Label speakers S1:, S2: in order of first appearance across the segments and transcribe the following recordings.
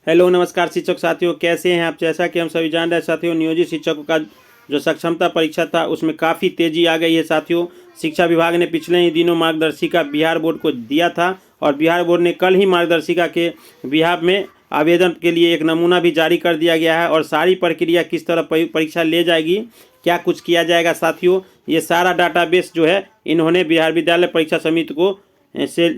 S1: Hello नमस्कार शिक्षक साथियों, कैसे हैं आप। जैसा कि हम सभी जान रहे हैं साथियों, नियोजित शिक्षकों का जो सक्षमता परीक्षा था उसमें काफ़ी तेज़ी आ गई है साथियों। शिक्षा विभाग ने पिछले ही दिनों मार्गदर्शिका बिहार बोर्ड को दिया था और बिहार बोर्ड ने कल ही मार्गदर्शिका के बिहार में आवेदन के लिए एक नमूना भी जारी कर दिया गया है। और सारी प्रक्रिया किस तरह परीक्षा ले जाएगी, क्या कुछ किया जाएगा साथियों, ये सारा डाटाबेस जो है इन्होंने बिहार विद्यालय परीक्षा समिति को से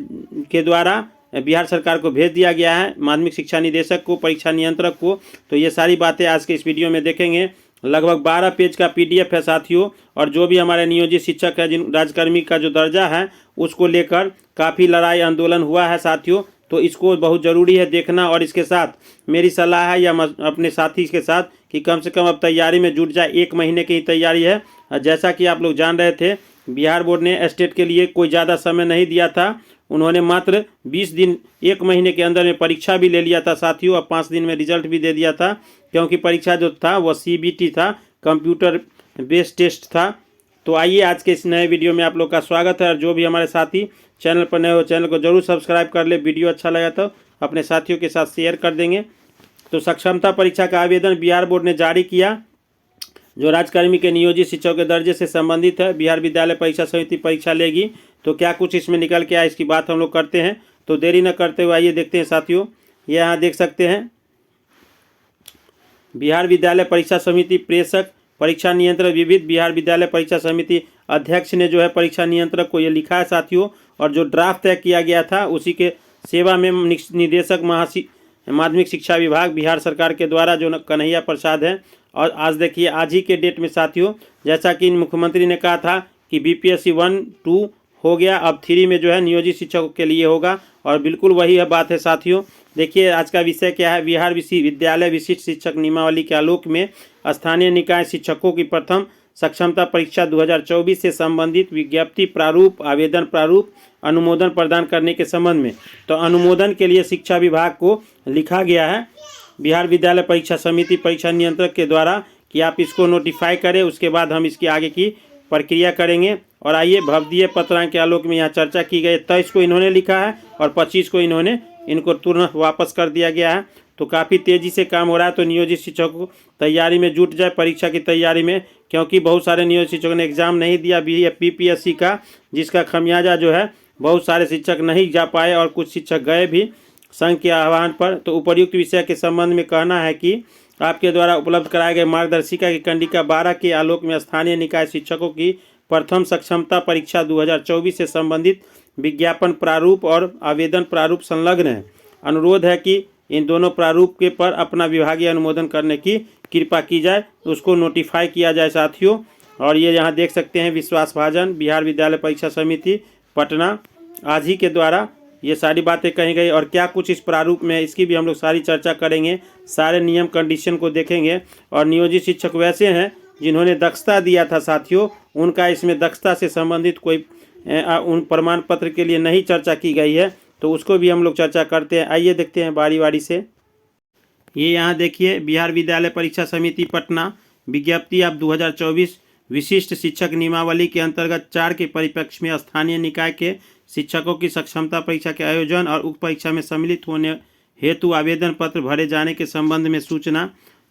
S1: के द्वारा बिहार सरकार को भेज दिया गया है, माध्यमिक शिक्षा निदेशक को, परीक्षा नियंत्रक को। तो ये सारी बातें आज के इस वीडियो में देखेंगे। लगभग 12 पेज का PDF है साथियों। और जो भी हमारे नियोजित शिक्षक है, जिन राज्यकर्मी का जो दर्जा है उसको लेकर काफ़ी लड़ाई आंदोलन हुआ है साथियों। तो इसको बहुत ज़रूरी है देखना। और इसके साथ मेरी सलाह है या अपने साथी के साथ कि कम से कम अब तैयारी में जुट जाए। 1 महीने की तैयारी है। जैसा कि आप लोग जान रहे थे, बिहार बोर्ड ने स्टेट के लिए कोई ज़्यादा समय नहीं दिया था। उन्होंने मात्र 20 दिन, 1 महीने के अंदर में परीक्षा भी ले लिया था साथियों। और 5 दिन में रिजल्ट भी दे दिया था, क्योंकि परीक्षा जो था वो CBT था, कंप्यूटर बेस्ड टेस्ट था। तो आइए आज के इस नए वीडियो में आप लोग का स्वागत है। और जो भी हमारे साथी चैनल पर नए हो, चैनल को जरूर सब्सक्राइब कर ले। वीडियो अच्छा लगा तो अपने साथियों के साथ शेयर कर देंगे। तो सक्षमता परीक्षा का आवेदन बिहार बोर्ड ने जारी किया, जो राज्यकर्मी के नियोजित शिक्षकों के दर्जे से संबंधित है। बिहार विद्यालय परीक्षा समिति परीक्षा लेगी। तो क्या कुछ इसमें निकल के आया, इसकी बात हम लोग करते हैं। तो देरी न करते हुए आइए देखते हैं साथियों। ये यहाँ देख सकते हैं, बिहार विद्यालय परीक्षा समिति प्रेषक, परीक्षा नियंत्रक विविध बिहार विद्यालय परीक्षा समिति अध्यक्ष ने जो है परीक्षा नियंत्रक को ये लिखा है साथियों। और जो ड्राफ्ट तय किया गया था उसी के सेवा में निदेशक माध्यमिक शिक्षा विभाग बिहार सरकार के द्वारा जो कन्हैया प्रसाद है। और आज देखिए, आज ही के डेट में साथियों, जैसा कि मुख्यमंत्री ने कहा था कि BPSC 1, 2 हो गया, अब 3 में जो है नियोजित शिक्षकों के लिए होगा। और बिल्कुल वही है बात है साथियों। देखिए आज का विषय क्या है। बिहार विद्यालय विशिष्ट शिक्षक नियमावली के आलोक में स्थानीय निकाय शिक्षकों की प्रथम सक्षमता परीक्षा 2024 से संबंधित विज्ञप्ति प्रारूप, आवेदन प्रारूप, अनुमोदन प्रदान करने के संबंध में। तो अनुमोदन के लिए शिक्षा विभाग को लिखा गया है बिहार विद्यालय परीक्षा समिति परीक्षा नियंत्रक के द्वारा कि आप इसको नोटिफाई करें, उसके बाद हम इसकी आगे की प्रक्रिया करेंगे। और आइए, भवदीय पत्रांक के आलोक में यहाँ चर्चा की गई। 23 को इन्होंने लिखा है और 25 को इनको तुरंत वापस कर दिया गया है। तो काफ़ी तेज़ी से काम हो रहा है। तो नियोजित शिक्षकों तैयारी में जुट जाए, परीक्षा की तैयारी में, क्योंकि बहुत सारे नियोजित शिक्षकों ने एग्ज़ाम नहीं दिया BPSC का, जिसका खमियाजा जो है बहुत सारे शिक्षक नहीं जा पाए और कुछ शिक्षक गए भी संघ के आह्वान पर। तो उपर्युक्त विषय के संबंध में कहना है कि आपके द्वारा उपलब्ध कराए गए मार्गदर्शिका की कंडिका 12 के आलोक में स्थानीय निकाय शिक्षकों की प्रथम सक्षमता परीक्षा 2024 से संबंधित विज्ञापन प्रारूप और आवेदन प्रारूप संलग्न है। अनुरोध है कि इन दोनों प्रारूप के पर अपना विभागीय अनुमोदन करने की कृपा की जाए, उसको नोटिफाई किया जाए साथियों। और ये यहाँ देख सकते हैं, विश्वास भाजन, बिहार विद्यालय परीक्षा समिति पटना, आज ही के द्वारा ये सारी बातें कही गई। और क्या कुछ इस प्रारूप में है, इसकी भी हम लोग सारी चर्चा करेंगे, सारे नियम कंडीशन को देखेंगे। और नियोजित शिक्षक वैसे हैं जिन्होंने दक्षता दिया था साथियों, उनका इसमें दक्षता से संबंधित कोई उन प्रमाण पत्र के लिए नहीं चर्चा की गई है। तो उसको भी हम लोग चर्चा करते हैं। आइए देखते हैं बारी बारी से। ये यहाँ देखिए, बिहार विद्यालय परीक्षा समिति पटना विज्ञप्ति अब 2024 विशिष्ट शिक्षक नियमावली के अंतर्गत 4 के परिप्रेक्ष्य में स्थानीय निकाय के शिक्षकों की सक्षमता परीक्षा के आयोजन और उक्त परीक्षा में सम्मिलित होने हेतु आवेदन पत्र भरे जाने के संबंध में सूचना।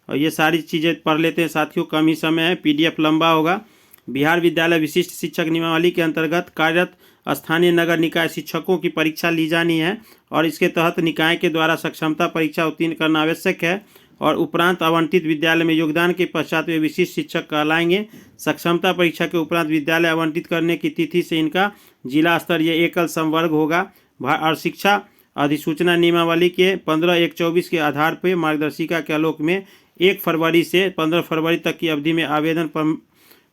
S1: और ये सारी चीज़ें पढ़ लेते हैं साथियों, कम ही समय है, PDF लंबा होगा। बिहार विद्यालय विशिष्ट शिक्षक नियमावली के अंतर्गत कार्यरत स्थानीय नगर निकाय शिक्षकों की परीक्षा ली जानी है और इसके तहत निकाय के द्वारा सक्षमता परीक्षा उत्तीर्ण करना आवश्यक है। और उपरांत आवंटित विद्यालय में योगदान के पश्चात वे विशिष्ट शिक्षक कहलाएंगे। सक्षमता परीक्षा के उपरांत विद्यालय आवंटित करने की तिथि से इनका जिला स्तरीय एकल संवर्ग होगा। और शिक्षा अधिसूचना नियमावली के 15/1/24 के आधार पर मार्गदर्शिका के आलोक में 1 फरवरी से 15 फरवरी तक की अवधि में आवेदन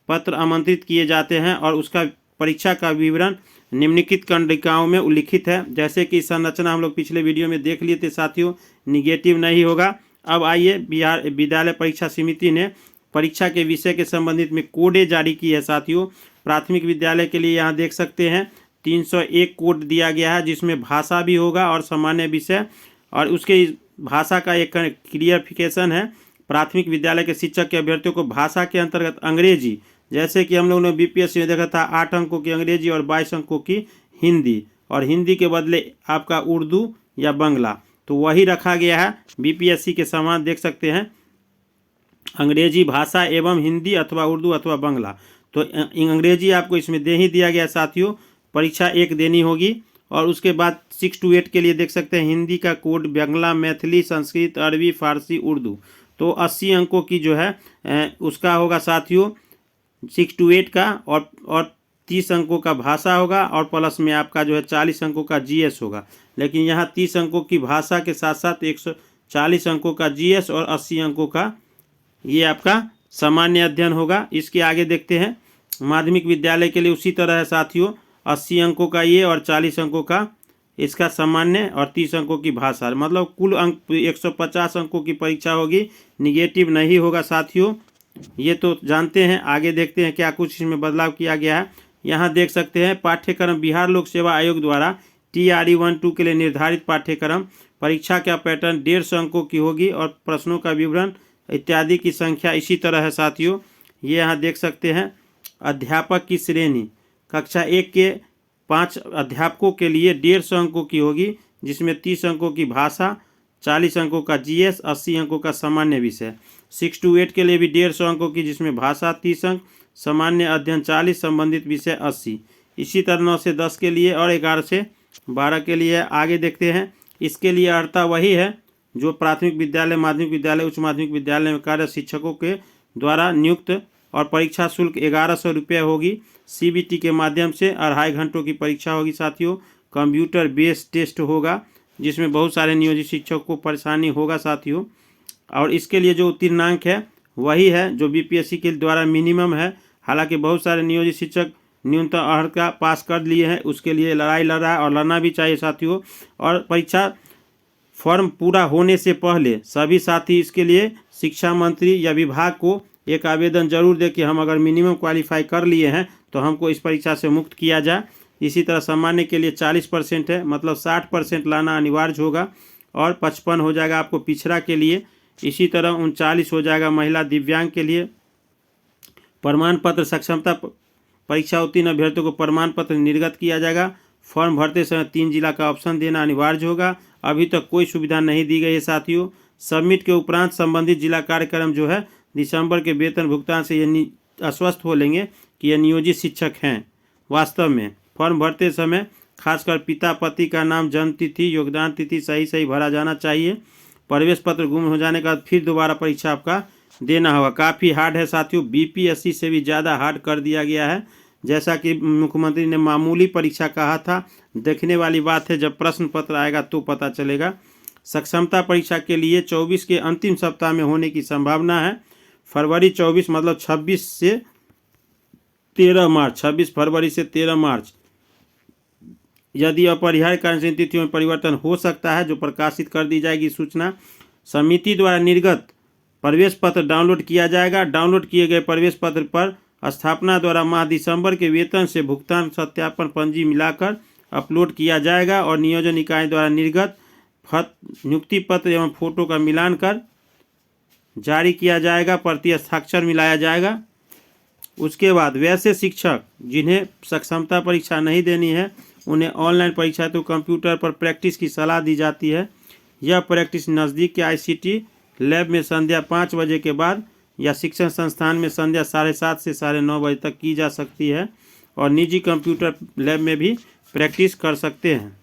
S1: पत्र आमंत्रित किए जाते हैं। और उसका परीक्षा का विवरण निम्नलिखित कंडिकाओं में उल्लिखित है। जैसे कि संरचना हम लोग पिछले वीडियो में देख लिए थे साथियों, निगेटिव नहीं होगा। अब आइए, बिहार विद्यालय परीक्षा समिति ने परीक्षा के विषय के संबंधित में कोडें जारी की है साथियों। प्राथमिक विद्यालय के लिए यहाँ देख सकते हैं 301 कोड दिया गया है, जिसमें भाषा भी होगा और सामान्य विषय। और उसके भाषा का एक क्लियरिफिकेशन है। प्राथमिक विद्यालय के शिक्षक के अभ्यर्थियों को भाषा के अंतर्गत अंग्रेजी, जैसे कि हम लोगों ने BPSC में देखा था 8 अंकों की अंग्रेजी और 22 अंकों की हिंदी, और हिंदी के बदले आपका उर्दू या बंगला। तो वही रखा गया है बीपीएससी के समान। देख सकते हैं अंग्रेजी भाषा एवं हिंदी अथवा उर्दू अथवा बांग्ला, तो अंग्रेजी आपको इसमें दे ही दिया गया साथियों। परीक्षा एक देनी होगी और उसके बाद 6 to 8 के लिए देख सकते हैं हिंदी का कोड, बांग्ला, मैथिली, संस्कृत, अरबी, फारसी, उर्दू। तो 80 अंकों की जो है उसका होगा साथियों 6 to 8 का, और 30 अंकों का भाषा होगा, और प्लस में आपका जो है 40 अंकों का जीएस होगा। लेकिन यहाँ 30 अंकों की भाषा के साथ साथ 140 अंकों का जीएस और 80 अंकों का ये आपका सामान्य अध्ययन होगा। इसके आगे देखते हैं माध्यमिक विद्यालय के लिए उसी तरह है साथियों, 80 अंकों का ये और 40 अंकों का इसका सामान्य और 30 अंकों की भाषा, मतलब कुल अंक 150 अंकों की परीक्षा होगी, निगेटिव नहीं होगा साथियों। ये तो जानते हैं। आगे देखते हैं क्या कुछ इसमें बदलाव किया गया है। यहाँ देख सकते हैं पाठ्यक्रम बिहार लोक सेवा आयोग द्वारा TRE 1-2 के लिए निर्धारित पाठ्यक्रम, परीक्षा का पैटर्न 150 अंकों की होगी और प्रश्नों का विवरण इत्यादि की संख्या इसी तरह है साथियों। ये यहाँ देख सकते हैं अध्यापक की श्रेणी, कक्षा 1 के 5 अध्यापकों के लिए 150 अंकों की होगी, जिसमें 30 अंकों की भाषा, 40 अंकों का जीएस, 80 अंकों का सामान्य विषय। 6 to 8 के लिए भी 150 अंकों की, जिसमें भाषा 30 अंक, सामान्य अध्ययन 40, संबंधित विषय 80। इसी तरह 9 से 10 के लिए और 11 से 12 के लिए। आगे देखते हैं इसके लिए अर्हता वही है जो प्राथमिक विद्यालय, माध्यमिक विद्यालय, उच्च माध्यमिक विद्यालय में कार्य शिक्षकों के द्वारा नियुक्त, और परीक्षा शुल्क 1100 रुपये होगी। CBT के माध्यम से 2.5 घंटों की परीक्षा होगी साथियों। कंप्यूटर बेस्ड टेस्ट होगा जिसमें बहुत सारे नियोजित शिक्षकों को परेशानी होगा साथियों। और इसके लिए जो उत्तीर्णांक है वही है जो बीपीएससी के द्वारा मिनिमम है। हालांकि बहुत सारे नियोजित शिक्षक न्यूनतम अर्हता पास कर लिए हैं, उसके लिए लड़ाई लड़ रहा है और लड़ना भी चाहिए साथियों। और परीक्षा फॉर्म पूरा होने से पहले सभी साथी इसके लिए शिक्षा मंत्री या विभाग को एक आवेदन जरूर दे कि हम अगर मिनिमम क्वालिफाई कर लिए हैं तो हमको इस परीक्षा से मुक्त किया जाए। इसी तरह सामान्य के लिए 40% है, मतलब 60% लाना अनिवार्य होगा, और 55 हो जाएगा आपको पिछड़ा के लिए। इसी तरह 39 हो जाएगा महिला दिव्यांग के लिए। प्रमाण पत्र सक्षमता परीक्षा उत्तीर्ण अभ्यर्थियों को प्रमाण पत्र निर्गत किया जाएगा। फॉर्म भरते समय 3 जिला का ऑप्शन देना अनिवार्य होगा। अभी तक कोई सुविधा नहीं दी गई है साथियों। सबमिट के उपरांत संबंधित जिला कार्यक्रम जो है दिसंबर के वेतन भुगतान से ये आश्वस्त हो लेंगे कि ये नियोजित शिक्षक हैं वास्तव में। फॉर्म भरते समय खासकर पिता पति का नाम, जन्म तिथि, योगदान तिथि सही भरा जाना चाहिए। प्रवेश पत्र गुम हो जाने का फिर दोबारा परीक्षा आपका देना होगा। काफ़ी हार्ड है साथियों, बीपीएससी से भी ज़्यादा हार्ड कर दिया गया है। जैसा कि मुख्यमंत्री ने मामूली परीक्षा कहा था, देखने वाली बात है जब प्रश्न पत्र आएगा तो पता चलेगा। सक्षमता परीक्षा के लिए 24 के अंतिम सप्ताह में होने की संभावना है। फरवरी 24 मतलब 26 से 13 मार्च, 26 फरवरी से 13 मार्च। यदि अपरिहार्य कारण से तिथियों में परिवर्तन हो सकता है जो प्रकाशित कर दी जाएगी सूचना। समिति द्वारा निर्गत प्रवेश पत्र डाउनलोड किया जाएगा। डाउनलोड किए गए प्रवेश पत्र पर स्थापना द्वारा माह दिसंबर के वेतन से भुगतान सत्यापन पंजी मिलाकर अपलोड किया जाएगा और नियोजन इकाई द्वारा निर्गत नियुक्ति पत्र एवं फोटो का मिलान कर जारी किया जाएगा, प्रति हस्ताक्षर मिलाया जाएगा। उसके बाद वैसे शिक्षक जिन्हें सक्षमता परीक्षा नहीं देनी है उन्हें ऑनलाइन परीक्षा तो कंप्यूटर पर प्रैक्टिस की सलाह दी जाती है। यह प्रैक्टिस नज़दीक के ICT लैब में संध्या 5 बजे के बाद या शिक्षण संस्थान में संध्या 7:30 से 9:30 बजे तक की जा सकती है, और निजी कंप्यूटर लैब में भी प्रैक्टिस कर सकते हैं।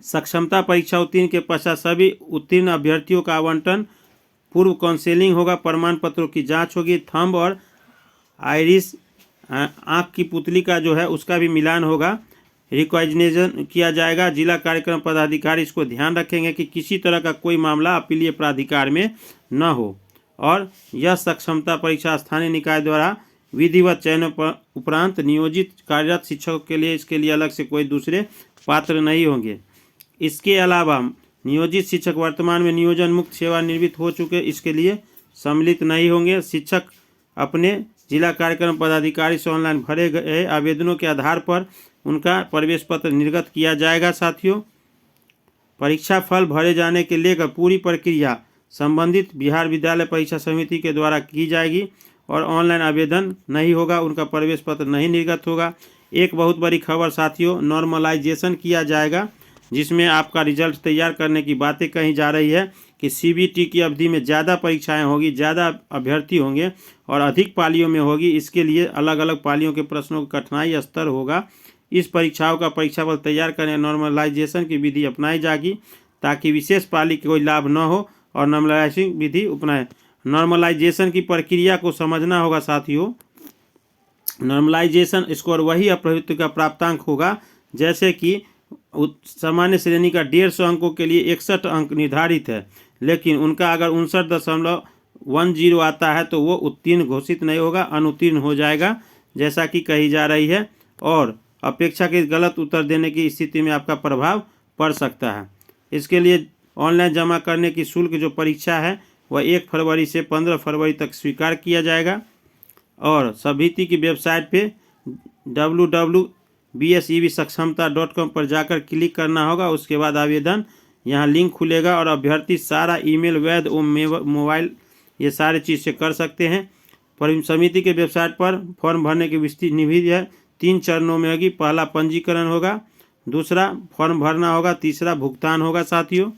S1: सक्षमता परीक्षा उत्तीर्ण के पश्चात सभी उत्तीर्ण अभ्यर्थियों का आवंटन, पूर्व काउंसलिंग होगा, प्रमाण पत्रों की जांच होगी, थंब और आइरिस आँख की पुतली का जो है उसका भी मिलान होगा, रिकॉग्निशन किया जाएगा। जिला कार्यक्रम पदाधिकारी इसको ध्यान रखेंगे कि किसी तरह का कोई मामला अपीलीय प्राधिकार में न हो। और यह सक्षमता परीक्षा स्थानीय निकाय द्वारा विधिवत चयन उपरांत नियोजित कार्यरत शिक्षकों के लिए, इसके लिए अलग से कोई दूसरे पात्र नहीं होंगे। इसके अलावा नियोजित शिक्षक वर्तमान में नियोजन मुक्त सेवानिवृत्त हो चुके इसके लिए सम्मिलित नहीं होंगे। शिक्षक अपने जिला कार्यक्रम पदाधिकारी से ऑनलाइन भरे गए आवेदनों के आधार पर उनका प्रवेश पत्र निर्गत किया जाएगा। साथियों, परीक्षा फल भरे जाने के लेकर पूरी प्रक्रिया संबंधित बिहार विद्यालय परीक्षा समिति के द्वारा की जाएगी और ऑनलाइन आवेदन नहीं होगा, उनका प्रवेश पत्र नहीं निर्गत होगा। एक बहुत बड़ी खबर साथियों, नॉर्मलाइजेशन किया जाएगा। जिसमें आपका रिजल्ट तैयार करने की बातें कही जा रही है कि CBT की अवधि में ज़्यादा परीक्षाएं होगी, ज़्यादा अभ्यर्थी होंगे और अधिक पालियों में होगी। इसके लिए अलग अलग पालियों के प्रश्नों का कठिनाई स्तर होगा। इस परीक्षाओं का परीक्षाफल तैयार करने नॉर्मलाइजेशन की विधि अपनाई जाएगी ताकि विशेष पाली के कोई लाभ न हो और नॉर्मलाइजेशन विधि अपनाए। नॉर्मलाइजेशन की प्रक्रिया को समझना होगा साथियों। नॉर्मलाइजेशन स्कोर वही अप्रयुक्त का प्राप्तांक होगा, जैसे कि सामान्य श्रेणी का 150 अंकों के लिए 61 अंक निर्धारित है, लेकिन उनका अगर 59.10 आता है तो वो उत्तीर्ण घोषित नहीं होगा, अनुत्तीर्ण हो जाएगा, जैसा कि कही जा रही है। और अपेक्षाकृत गलत उत्तर देने की स्थिति में आपका प्रभाव पड़ सकता है। इसके लिए ऑनलाइन जमा करने की शुल्क जो परीक्षा है वह 1 फरवरी से 15 फरवरी तक स्वीकार किया जाएगा। और समिति की वेबसाइट पे www.bsevsakshamta.com पर जाकर क्लिक करना होगा। उसके बाद आवेदन यहाँ लिंक खुलेगा और अभ्यर्थी सारा ईमेल, वैध और मोबाइल ये सारे चीज़ से कर सकते हैं। पर समिति के वेबसाइट पर फॉर्म भरने की विधि है 3 चरणों में होगी। पहला पंजीकरण होगा, दूसरा फॉर्म भरना होगा, तीसरा भुगतान होगा साथियों।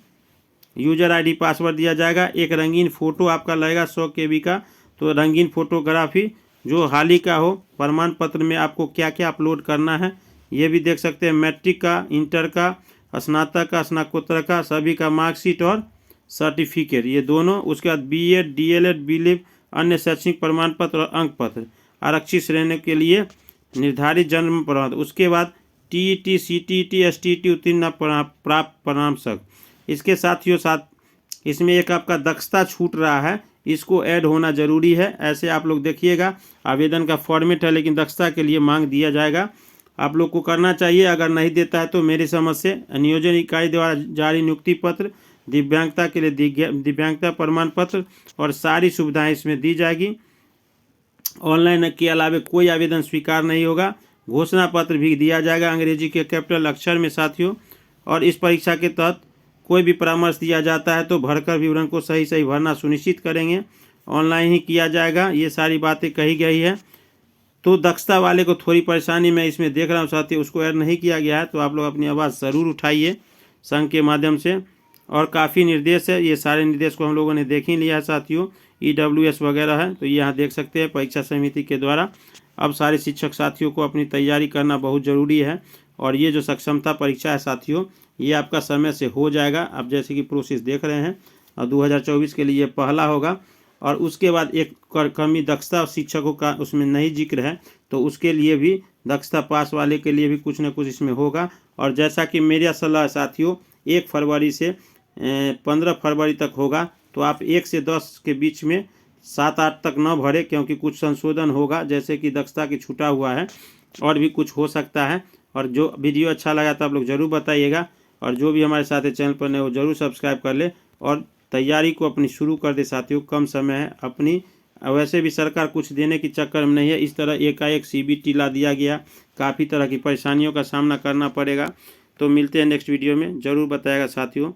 S1: यूजर ID पासवर्ड दिया जाएगा। एक रंगीन फ़ोटो आपका लगेगा 100 KB का, तो रंगीन फोटोग्राफी जो हाल ही का हो। प्रमाण पत्र में आपको क्या क्या अपलोड करना है ये भी देख सकते हैं। मैट्रिक का, इंटर का, स्नातक का, स्नातकोत्तर का, सभी का मार्कशीट और सर्टिफिकेट ये दोनों। उसके बाद BEd, DLEd, BLiv, अन्य शैक्षणिक प्रमाण पत्र और अंक पत्र। आरक्षित श्रेणी के लिए निर्धारित जन्म प्रमाण। उसके बाद TET, CTET, STET उत्तीर्ण प्राप्त प्रमाणपत्र। इसके साथियों इसमें एक आपका दक्षता छूट रहा है, इसको ऐड होना जरूरी है। ऐसे आप लोग देखिएगा, आवेदन का फॉर्मेट है लेकिन दक्षता के लिए मांग दिया जाएगा, आप लोग को करना चाहिए। अगर नहीं देता है तो मेरी समझ से नियोजन इकाई द्वारा जारी नियुक्ति पत्र, दिव्यांगता के लिए दिव्यांगता प्रमाण पत्र और सारी सुविधाएं इसमें दी जाएगी। ऑनलाइन के अलावा कोई आवेदन स्वीकार नहीं होगा। घोषणा पत्र भी दिया जाएगा अंग्रेजी के कैपिटल अक्षर में साथियों। और इस परीक्षा के तहत कोई भी परामर्श दिया जाता है तो भरकर विवरण को सही भरना सुनिश्चित करेंगे। ऑनलाइन ही किया जाएगा, ये सारी बातें कही गई है। तो दक्षता वाले को थोड़ी परेशानी मैं इसमें देख रहा हूँ साथियों, उसको ऐड नहीं किया गया है, तो आप लोग अपनी आवाज़ ज़रूर उठाइए संघ के माध्यम से। और काफ़ी निर्देश है, ये सारे निर्देश को हम लोगों ने देख ही लिया है साथियों। EWS वगैरह है तो ये यहाँ देख सकते हैं परीक्षा समिति के द्वारा। अब सारे शिक्षक साथियों को अपनी तैयारी करना बहुत ज़रूरी है। और ये जो सक्षमता परीक्षा है साथियों, ये आपका समय से हो जाएगा। आप जैसे कि प्रोसेस देख रहे हैं, और 2024 के लिए पहला होगा। और उसके बाद एक कमी दक्षता शिक्षकों का उसमें नहीं जिक्र है, तो उसके लिए भी दक्षता पास वाले के लिए भी कुछ न कुछ इसमें होगा। और जैसा कि मेरा सलाह साथियों 1 फरवरी से 15 फरवरी तक होगा, तो आप 1 से 10 के बीच में 7-8 तक न भरें, क्योंकि कुछ संशोधन होगा, जैसे कि दक्षता की छूटा हुआ है और भी कुछ हो सकता है। और जो वीडियो अच्छा लगा तो आप लोग ज़रूर बताइएगा। और जो भी हमारे साथ चैनल पर नए वो ज़रूर सब्सक्राइब कर ले और तैयारी को अपनी शुरू कर दे साथियों। कम समय है अपनी, वैसे भी सरकार कुछ देने की चक्कर में नहीं है। इस तरह एकाएक CBT ला दिया गया, काफ़ी तरह की परेशानियों का सामना करना पड़ेगा। तो मिलते हैं नेक्स्ट वीडियो में, ज़रूर बताएगा साथियों।